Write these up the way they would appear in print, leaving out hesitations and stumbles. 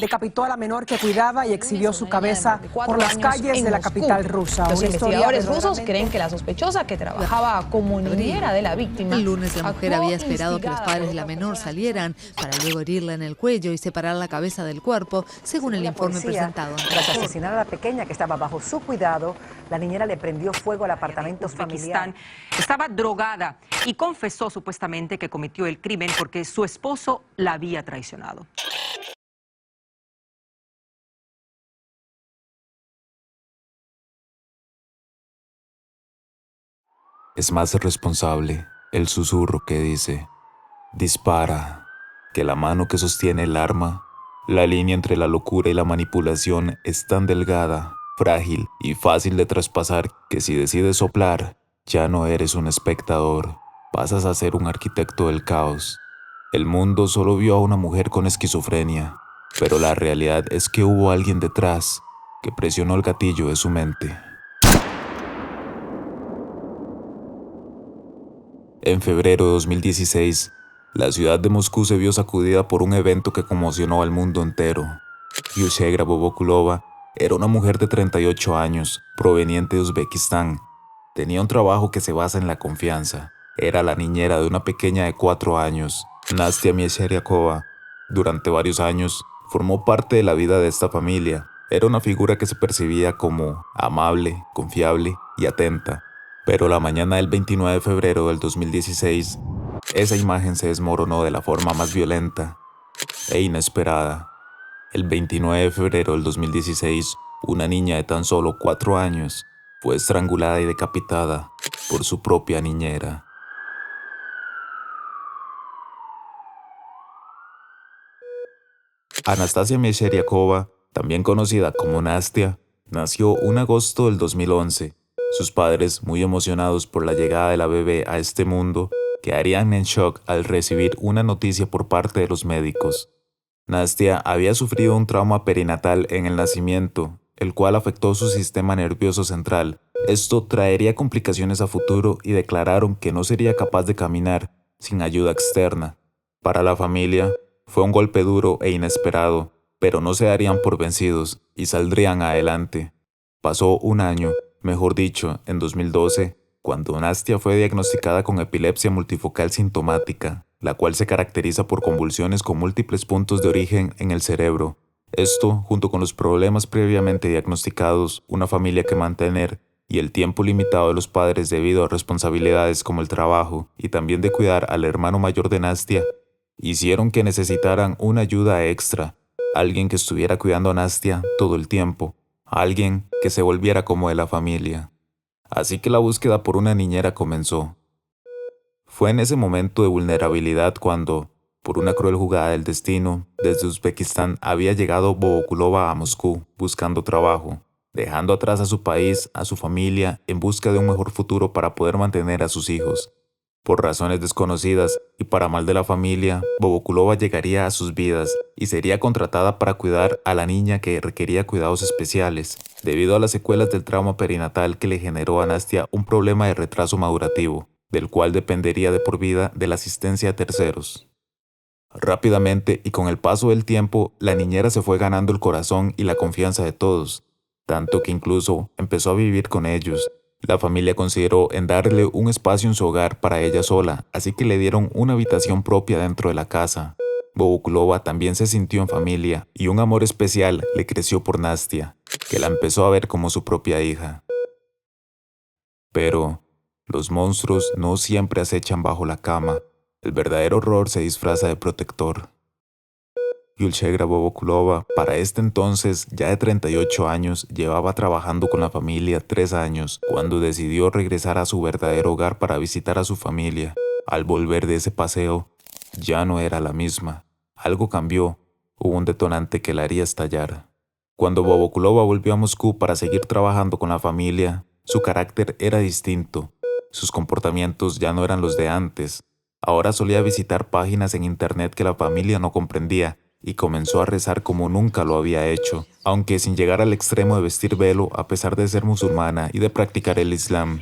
Decapitó a la menor que cuidaba y exhibió su cabeza por las calles de la capital rusa. Los investigadores rusos creen que la sospechosa, que trabajaba como niñera de la víctima, el lunes la mujer había esperado que los padres de la menor salieran para luego herirla en el cuello y separar la cabeza del cuerpo, según el informe presentado. Tras asesinar a la pequeña que estaba bajo su cuidado, la niñera le prendió fuego al apartamento familiar. Estaba drogada y confesó supuestamente que cometió el crimen porque su esposo la había traicionado. Es más responsable el susurro que dice, dispara, que la mano que sostiene el arma. La línea entre la locura y la manipulación es tan delgada, frágil y fácil de traspasar que si decides soplar, ya no eres un espectador, pasas a ser un arquitecto del caos. El mundo solo vio a una mujer con esquizofrenia, pero la realidad es que hubo alguien detrás que presionó el gatillo de su mente. En febrero de 2016, la ciudad de Moscú se vio sacudida por un evento que conmocionó al mundo entero. Yulchegra Bobokulova era una mujer de 38 años, proveniente de Uzbekistán. Tenía un trabajo que se basa en la confianza. Era la niñera de una pequeña de 4 años, Nastia Miesheriakova. Durante varios años, formó parte de la vida de esta familia. Era una figura que se percibía como amable, confiable y atenta. Pero la mañana del 29 de febrero del 2016, esa imagen se desmoronó de la forma más violenta e inesperada. El 29 de febrero del 2016, una niña de tan solo 4 años fue estrangulada y decapitada por su propia niñera. Anastasia Miesheriakova, también conocida como Nastia, nació en agosto del 2011. Sus padres, muy emocionados por la llegada de la bebé a este mundo, quedarían en shock al recibir una noticia por parte de los médicos. Nastia había sufrido un trauma perinatal en el nacimiento, el cual afectó su sistema nervioso central. Esto traería complicaciones a futuro y declararon que no sería capaz de caminar sin ayuda externa. Para la familia, fue un golpe duro e inesperado, pero no se darían por vencidos y saldrían adelante. Pasó un año. Mejor dicho, en 2012, cuando Nastia fue diagnosticada con epilepsia multifocal sintomática, la cual se caracteriza por convulsiones con múltiples puntos de origen en el cerebro. Esto, junto con los problemas previamente diagnosticados, una familia que mantener y el tiempo limitado de los padres debido a responsabilidades como el trabajo y también de cuidar al hermano mayor de Nastia, hicieron que necesitaran una ayuda extra, alguien que estuviera cuidando a Nastia todo el tiempo. Alguien que se volviera como de la familia. Así que la búsqueda por una niñera comenzó. Fue en ese momento de vulnerabilidad cuando, por una cruel jugada del destino, desde Uzbekistán había llegado Bobokulova a Moscú buscando trabajo, dejando atrás a su país, a su familia, en busca de un mejor futuro para poder mantener a sus hijos. Por razones desconocidas y para mal de la familia, Bobokulova llegaría a sus vidas y sería contratada para cuidar a la niña que requería cuidados especiales, debido a las secuelas del trauma perinatal que le generó a Nastia un problema de retraso madurativo, del cual dependería de por vida de la asistencia de terceros. Rápidamente y con el paso del tiempo, la niñera se fue ganando el corazón y la confianza de todos, tanto que incluso empezó a vivir con ellos. La familia consideró en darle un espacio en su hogar para ella sola, así que le dieron una habitación propia dentro de la casa. Bobokulova también se sintió en familia y un amor especial le creció por Nastia, que la empezó a ver como su propia hija. Pero los monstruos no siempre acechan bajo la cama. El verdadero horror se disfraza de protector. Yulchegra Bobokulova, para este entonces, ya de 38 años, llevaba trabajando con la familia 3 años, cuando decidió regresar a su verdadero hogar para visitar a su familia. Al volver de ese paseo, ya no era la misma. Algo cambió, hubo un detonante que la haría estallar. Cuando Bobokulova volvió a Moscú para seguir trabajando con la familia, su carácter era distinto. Sus comportamientos ya no eran los de antes. Ahora solía visitar páginas en internet que la familia no comprendía, y comenzó a rezar como nunca lo había hecho, aunque sin llegar al extremo de vestir velo a pesar de ser musulmana y de practicar el Islam.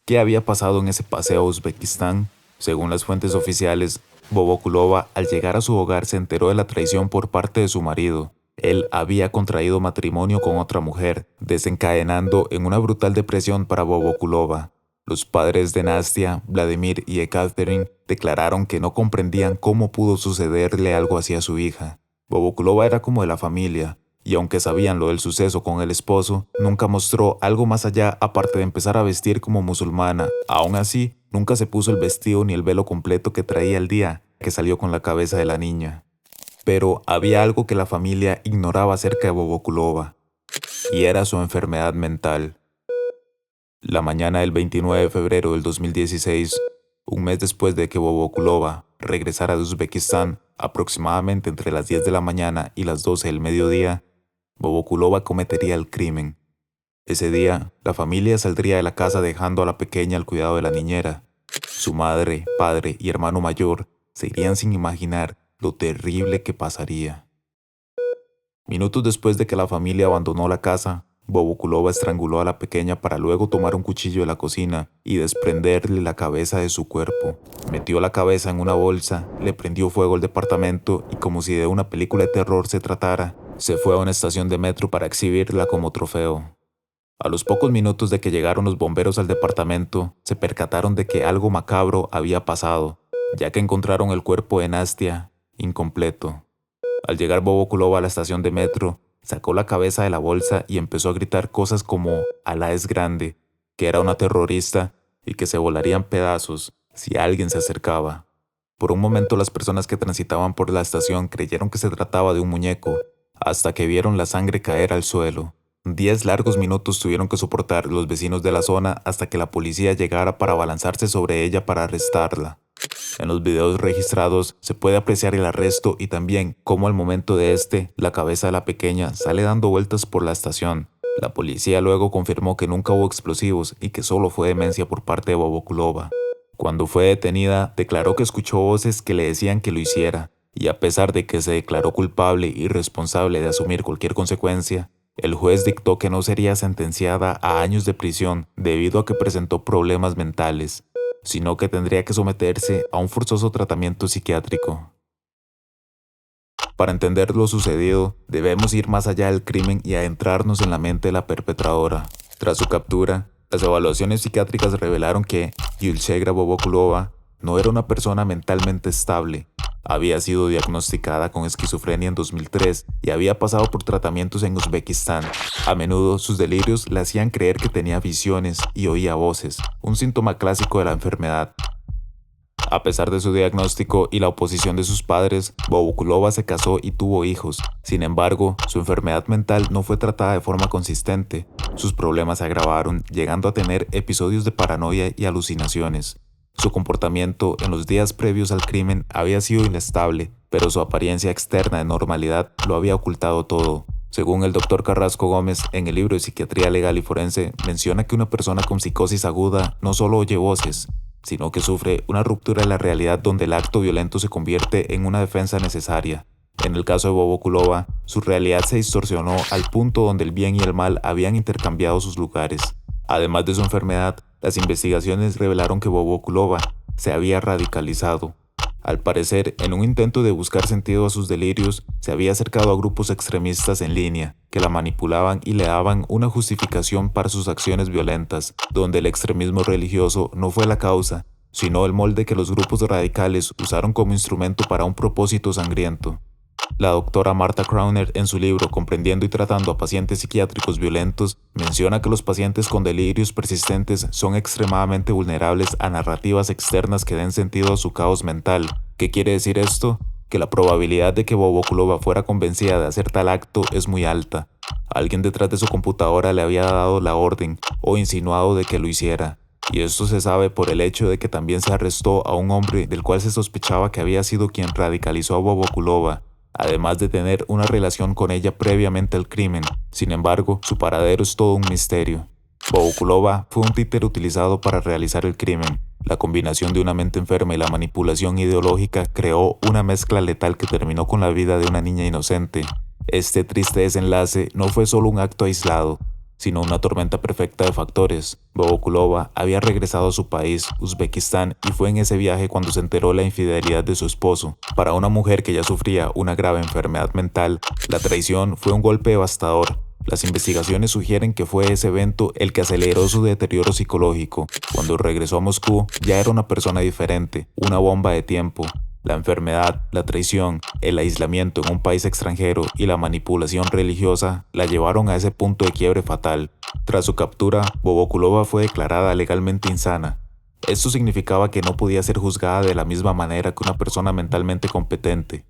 ¿Qué había pasado en ese paseo a Uzbekistán? Según las fuentes oficiales, Bobokulova al llegar a su hogar se enteró de la traición por parte de su marido. Él había contraído matrimonio con otra mujer, desencadenando en una brutal depresión para Bobokulova. Los padres de Nastia, Vladimir y Ekaterin, declararon que no comprendían cómo pudo sucederle algo así a su hija. Bobokulova era como de la familia, y aunque sabían lo del suceso con el esposo, nunca mostró algo más allá aparte de empezar a vestir como musulmana. Aún así, nunca se puso el vestido ni el velo completo que traía el día que salió con la cabeza de la niña. Pero había algo que la familia ignoraba acerca de Bobokulova, y era su enfermedad mental. La mañana del 29 de febrero del 2016, un mes después de que Bobokulova regresara de Uzbekistán, aproximadamente entre las 10 de la mañana y las 12 del mediodía, Bobokulova cometería el crimen. Ese día, la familia saldría de la casa dejando a la pequeña al cuidado de la niñera. Su madre, padre y hermano mayor se irían sin imaginar lo terrible que pasaría. Minutos después de que la familia abandonó la casa, Bobokulova estranguló a la pequeña para luego tomar un cuchillo de la cocina y desprenderle la cabeza de su cuerpo. Metió la cabeza en una bolsa, le prendió fuego al departamento y, como si de una película de terror se tratara, se fue a una estación de metro para exhibirla como trofeo. A los pocos minutos de que llegaron los bomberos al departamento, se percataron de que algo macabro había pasado, ya que encontraron el cuerpo de Nastia incompleto. Al llegar Bobokulova a la estación de metro, sacó la cabeza de la bolsa y empezó a gritar cosas como «Alá es grande», que era una terrorista y que se volarían pedazos si alguien se acercaba. Por un momento las personas que transitaban por la estación creyeron que se trataba de un muñeco, hasta que vieron la sangre caer al suelo. 10 largos minutos tuvieron que soportar los vecinos de la zona hasta que la policía llegara para abalanzarse sobre ella para arrestarla. En los videos registrados se puede apreciar el arresto y también cómo al momento de la cabeza de la pequeña sale dando vueltas por la estación. La policía luego confirmó que nunca hubo explosivos y que solo fue demencia por parte de Bobokulova. Cuando fue detenida, declaró que escuchó voces que le decían que lo hiciera, y a pesar de que se declaró culpable y responsable de asumir cualquier consecuencia, el juez dictó que no sería sentenciada a años de prisión debido a que presentó problemas mentales, sino que tendría que someterse a un forzoso tratamiento psiquiátrico. Para entender lo sucedido, debemos ir más allá del crimen y adentrarnos en la mente de la perpetradora. Tras su captura, las evaluaciones psiquiátricas revelaron que Yulchegra Bobokulova no era una persona mentalmente estable. Había sido diagnosticada con esquizofrenia en 2003 y había pasado por tratamientos en Uzbekistán. A menudo sus delirios le hacían creer que tenía visiones y oía voces, un síntoma clásico de la enfermedad. A pesar de su diagnóstico y la oposición de sus padres, Bobokulova se casó y tuvo hijos. Sin embargo, su enfermedad mental no fue tratada de forma consistente. Sus problemas se agravaron, llegando a tener episodios de paranoia y alucinaciones. Su comportamiento en los días previos al crimen había sido inestable, pero su apariencia externa de normalidad lo había ocultado todo. Según el Dr. Carrasco Gómez, en el libro de Psiquiatría Legal y Forense, menciona que una persona con psicosis aguda no solo oye voces, sino que sufre una ruptura de la realidad donde el acto violento se convierte en una defensa necesaria. En el caso de Bobokulova, su realidad se distorsionó al punto donde el bien y el mal habían intercambiado sus lugares. Además de su enfermedad, las investigaciones revelaron que Bobokulova se había radicalizado. Al parecer, en un intento de buscar sentido a sus delirios, se había acercado a grupos extremistas en línea, que la manipulaban y le daban una justificación para sus acciones violentas, donde el extremismo religioso no fue la causa, sino el molde que los grupos radicales usaron como instrumento para un propósito sangriento. La doctora Martha Crowner, en su libro Comprendiendo y tratando a pacientes psiquiátricos violentos, menciona que los pacientes con delirios persistentes son extremadamente vulnerables a narrativas externas que den sentido a su caos mental. ¿Qué quiere decir esto? Que la probabilidad de que Bobokulova fuera convencida de hacer tal acto es muy alta. Alguien detrás de su computadora le había dado la orden o insinuado de que lo hiciera. Y esto se sabe por el hecho de que también se arrestó a un hombre del cual se sospechaba que había sido quien radicalizó a Bobokulova, además de tener una relación con ella previamente al crimen. Sin embargo, su paradero es todo un misterio. Bobokulova fue un títere utilizado para realizar el crimen. La combinación de una mente enferma y la manipulación ideológica creó una mezcla letal que terminó con la vida de una niña inocente. Este triste desenlace no fue solo un acto aislado, sino una tormenta perfecta de factores. Bobokulova había regresado a su país, Uzbekistán, y fue en ese viaje cuando se enteró de la infidelidad de su esposo. Para una mujer que ya sufría una grave enfermedad mental, la traición fue un golpe devastador. Las investigaciones sugieren que fue ese evento el que aceleró su deterioro psicológico. Cuando regresó a Moscú, ya era una persona diferente, una bomba de tiempo. La enfermedad, la traición, el aislamiento en un país extranjero y la manipulación religiosa la llevaron a ese punto de quiebre fatal. Tras su captura, Bobokulova fue declarada legalmente insana. Esto significaba que no podía ser juzgada de la misma manera que una persona mentalmente competente.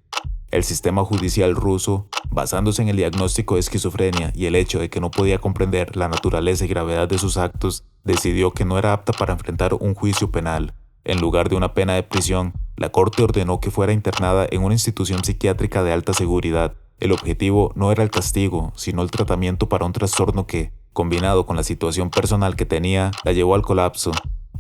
El sistema judicial ruso, basándose en el diagnóstico de esquizofrenia y el hecho de que no podía comprender la naturaleza y gravedad de sus actos, decidió que no era apta para enfrentar un juicio penal. En lugar de una pena de prisión, la corte ordenó que fuera internada en una institución psiquiátrica de alta seguridad. El objetivo no era el castigo, sino el tratamiento para un trastorno que, combinado con la situación personal que tenía, la llevó al colapso.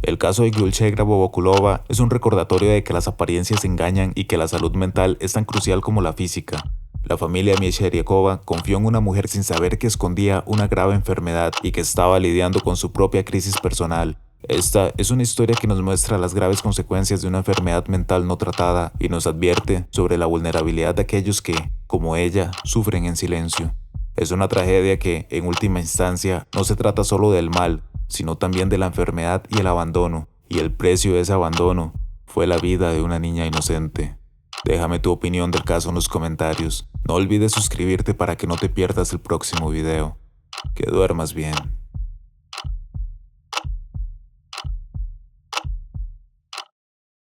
El caso de Gyulchegra Bobokulova es un recordatorio de que las apariencias engañan y que la salud mental es tan crucial como la física. La familia Miecheriakova confió en una mujer sin saber que escondía una grave enfermedad y que estaba lidiando con su propia crisis personal. Esta es una historia que nos muestra las graves consecuencias de una enfermedad mental no tratada y nos advierte sobre la vulnerabilidad de aquellos que, como ella, sufren en silencio. Es una tragedia que, en última instancia, no se trata solo del mal, sino también de la enfermedad y el abandono, y el precio de ese abandono fue la vida de una niña inocente. Déjame tu opinión del caso en los comentarios. No olvides suscribirte para que no te pierdas el próximo video. Que duermas bien.